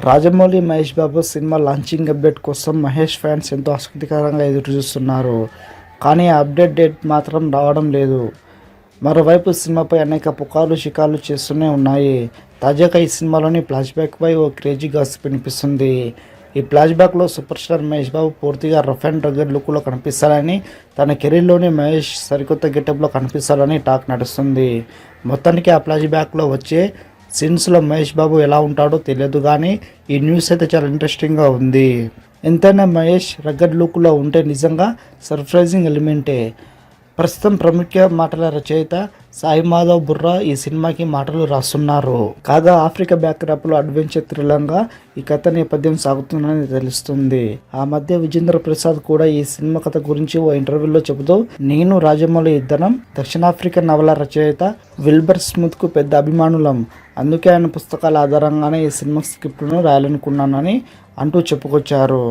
Rajamouli Mahesh Babu cinema launching update కోసం Mahesh fans ఎంతో ఆసక్తికరంగా ఎదురు చూస్తున్నారు. కానీ ఆ అప్డేట్ డేట్ మాత్రం రావడం లేదు. మరోవైపు సినిమాపై అనేక పుకార్లు షికార్లు చేస్తూనే ఉన్నాయి. తాజాగా ఈ సినిమాలోని ఫ్లాష్ బ్యాక్పై ఓ క్రేజీ గాసిప్ వినిపిస్తుంది. ఈ ఫ్లాష్ బ్యాక్లో సూపర్ స్టార్ మహేష్ బాబు పూర్తిగా రఫ్ అండ్ రగ్గడ్ లుక్లో కనిపిస్తారని, తన కెరీర్లోనే మహేష్ సరికొత్త గెటప్లో కనిపిస్తారని టాక్ నడుస్తుంది. మొత్తానికి ఆ ఫ్లాష్ బ్యాక్లో వచ్చే సీన్స్లో మహేష్ బాబు ఎలా ఉంటాడో తెలియదు, కానీ ఈ న్యూస్ అయితే చాలా ఇంట్రెస్టింగ్గా ఉంది. ఎంతైనా మహేష్ రగ్గడ్ లుక్లో ఉంటే నిజంగా సర్ప్రైజింగ్ ఎలిమెంటే. ప్రస్తుతం ప్రముఖ మాటల రచయిత సాయి మాధవ్ బుర్రా ఈ సినిమాకి మాటలు రాస్తున్నారు. కాగా ఆఫ్రికా బ్యాక్డ్రాప్లో అడ్వెంచర్ థ్రిల్లంగా ఈ కథ నేపథ్యం సాగుతుందని తెలుస్తుంది. ఆ మధ్య విజేంద్ర ప్రసాద్ కూడా ఈ సినిమా కథ గురించి ఓ ఇంటర్వ్యూలో చెబుతూ, నేను రాజమౌళి ఇద్దరం దక్షిణాఫ్రికన్ నవల రచయిత విల్బర్ స్మిత్కు పెద్ద అభిమానులం. అందుకే ఆయన పుస్తకాల ఆధారంగానే ఈ సినిమా స్క్రిప్ట్ను రాయాలనుకున్నానని అంటూ చెప్పుకొచ్చారు.